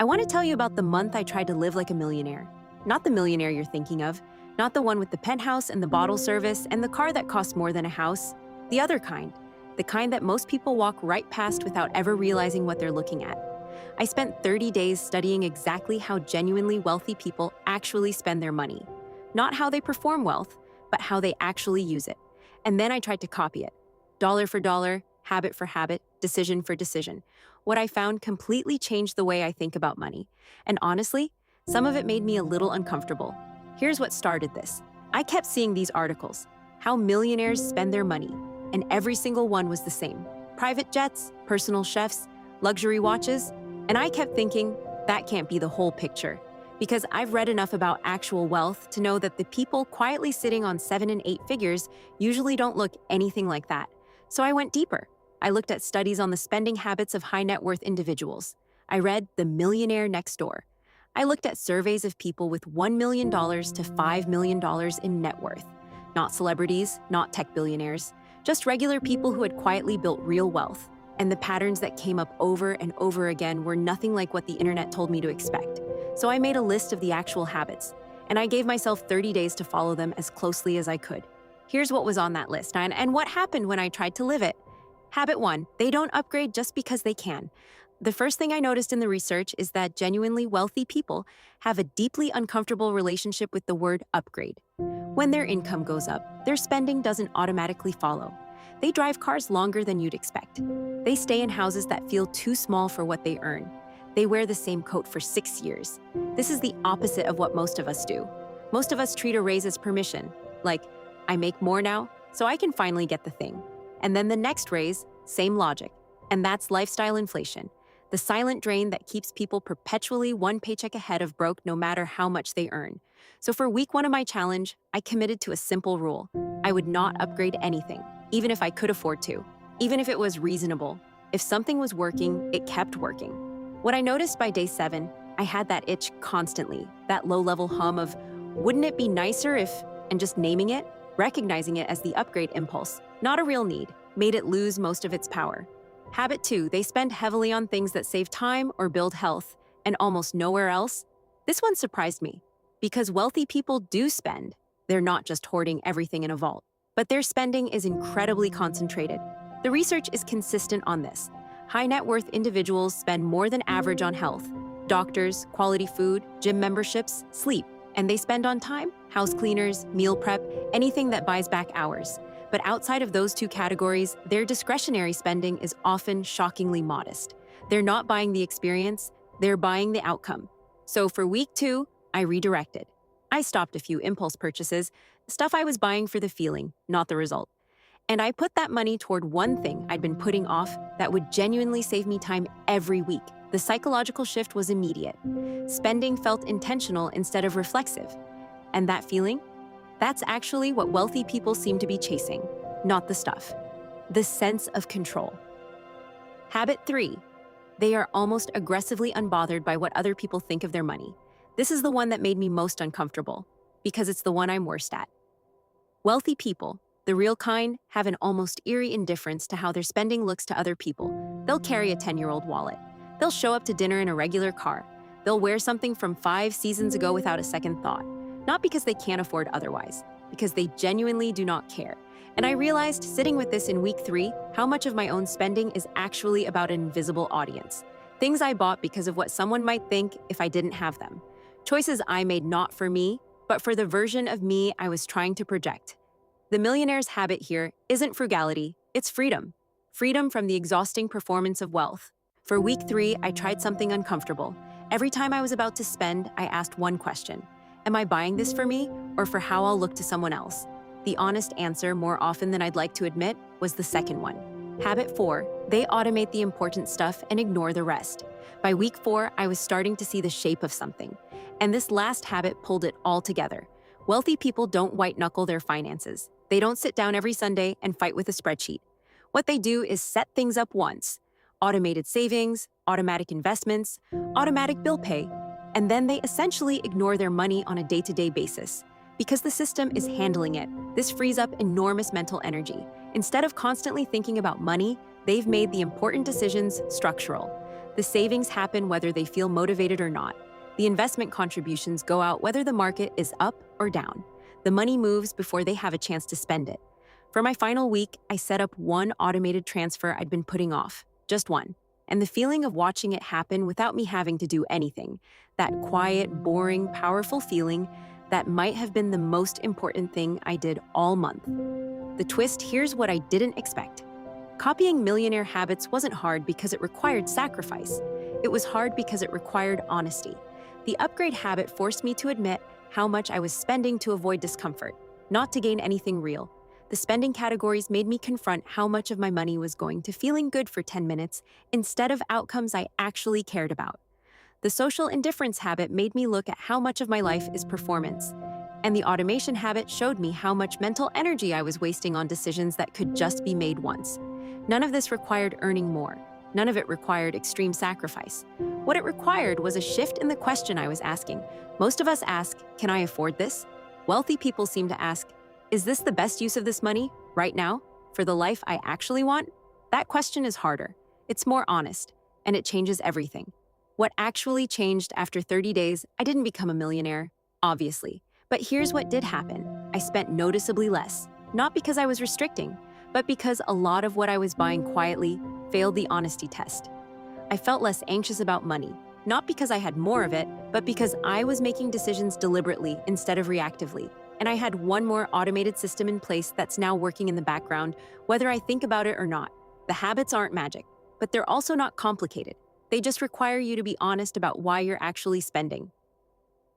I want to tell you about the month I tried to live like a millionaire. Not the millionaire you're thinking of, not the one with the penthouse and the bottle service and the car that costs more than a house. The other kind, the kind that most people walk right past without ever realizing what they're looking at. I spent 30 days studying exactly how genuinely wealthy people actually spend their money. Not how they perform wealth, but how they actually use it. And then I tried to copy it. Dollar for dollar, habit for habit, decision for decision. What I found completely changed the way I think about money. And honestly, some of it made me a little uncomfortable. Here's what started this. I kept seeing these articles, how millionaires spend their money, and every single one was the same. Private jets, personal chefs, luxury watches, and I kept thinking, that can't be the whole picture. Because I've read enough about actual wealth to know that the people quietly sitting on 7 and 8 figures usually don't look anything like that. So I went deeper. I looked at studies on the spending habits of high net worth individuals. I read The Millionaire Next Door. I looked at surveys of people with $1 million to $5 million in net worth. Not celebrities, not tech billionaires, just regular people who had quietly built real wealth. And the patterns that came up over and over again were nothing like what the internet told me to expect. So I made a list of the actual habits, and I gave myself 30 days to follow them as closely as I could. Here's what was on that list, and what happened when I tried to live it. Habit 1, they don't upgrade just because they can. The first thing I noticed in the research is that genuinely wealthy people have a deeply uncomfortable relationship with the word upgrade. When their income goes up, their spending doesn't automatically follow. They drive cars longer than you'd expect. They stay in houses that feel too small for what they earn. They wear the same coat for 6 years. This is the opposite of what most of us do. Most of us treat a raise as permission, like, I make more now, so I can finally get the thing. And then the next raise, same logic. And that's lifestyle inflation, the silent drain that keeps people perpetually one paycheck ahead of broke no matter how much they earn. So for week 1 of my challenge, I committed to a simple rule. I would not upgrade anything, even if I could afford to, even if it was reasonable. If something was working, it kept working. What I noticed by day 7, I had that itch constantly, that low-level hum of, wouldn't it be nicer if, and just naming it, recognizing it as the upgrade impulse, not a real need, made it lose most of its power. Habit 2, they spend heavily on things that save time or build health, and almost nowhere else. This one surprised me, because wealthy people do spend. They're not just hoarding everything in a vault, but their spending is incredibly concentrated. The research is consistent on this. High net worth individuals spend more than average on health, doctors, quality food, gym memberships, sleep, and they spend on time, house cleaners, meal prep, anything that buys back hours. But outside of those 2 categories, their discretionary spending is often shockingly modest. They're not buying the experience, they're buying the outcome. So for week 2, I redirected. I stopped a few impulse purchases, stuff I was buying for the feeling, not the result. And I put that money toward one thing I'd been putting off that would genuinely save me time every week. The psychological shift was immediate. Spending felt intentional instead of reflexive. And that feeling? That's actually what wealthy people seem to be chasing, not the stuff. The sense of control. Habit 3, they are almost aggressively unbothered by what other people think of their money. This is the one that made me most uncomfortable, because it's the one I'm worst at. Wealthy people, the real kind, have an almost eerie indifference to how their spending looks to other people. They'll carry a 10-year-old wallet. They'll show up to dinner in a regular car. They'll wear something from 5 seasons ago without a second thought. Not because they can't afford otherwise, because they genuinely do not care. And I realized, sitting with this in week 3, how much of my own spending is actually about an invisible audience. Things I bought because of what someone might think if I didn't have them. Choices I made not for me, but for the version of me I was trying to project. The millionaire's habit here isn't frugality, it's freedom. Freedom from the exhausting performance of wealth. For week 3, I tried something uncomfortable. Every time I was about to spend, I asked one question. Am I buying this for me or for how I'll look to someone else? The honest answer, more often than I'd like to admit, was the second one. Habit 4, they automate the important stuff and ignore the rest. By week 4, I was starting to see the shape of something. And this last habit pulled it all together. Wealthy people don't white-knuckle their finances. They don't sit down every Sunday and fight with a spreadsheet. What they do is set things up once. Automated savings, automatic investments, automatic bill pay, and then they essentially ignore their money on a day-to-day basis. Because the system is handling it, this frees up enormous mental energy. Instead of constantly thinking about money, they've made the important decisions structural. The savings happen whether they feel motivated or not. The investment contributions go out whether the market is up or down. The money moves before they have a chance to spend it. For my final week, I set up one automated transfer I'd been putting off, just one. And the feeling of watching it happen without me having to do anything, that quiet, boring, powerful feeling, that might have been the most important thing I did all month. The twist, here's what I didn't expect. Copying Millionaire habits wasn't hard because it required sacrifice. It was hard because it required honesty. The upgrade habit forced me to admit how much I was spending to avoid discomfort, not to gain anything real. The spending categories made me confront how much of my money was going to feeling good for 10 minutes instead of outcomes I actually cared about. The social indifference habit made me look at how much of my life is performance. And the automation habit showed me how much mental energy I was wasting on decisions that could just be made once. None of this required earning more. None of it required extreme sacrifice. What it required was a shift in the question I was asking. Most of us ask, can I afford this? Wealthy people seem to ask, is this the best use of this money, right now, for the life I actually want? That question is harder. It's more honest, and it changes everything. What actually changed after 30 days, I didn't become a millionaire, obviously. But here's what did happen. I spent noticeably less, not because I was restricting, but because a lot of what I was buying quietly failed the honesty test. I felt less anxious about money, not because I had more of it, but because I was making decisions deliberately instead of reactively. And I had one more automated system in place that's now working in the background, whether I think about it or not. The habits aren't magic, but they're also not complicated. They just require you to be honest about why you're actually spending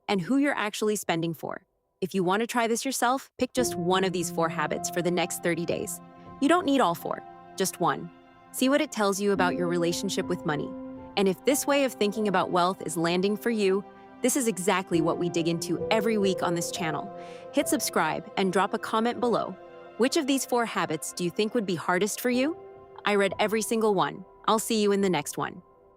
and who you're actually spending for. If you want to try this yourself, pick just one of these 4 habits for the next 30 days. You don't need all 4, just one. See what it tells you about your relationship with money. And if this way of thinking about wealth is landing for you, this is exactly what we dig into every week on this channel. Hit subscribe and drop a comment below. Which of these 4 habits do you think would be hardest for you? I read every single one. I'll see you in the next one.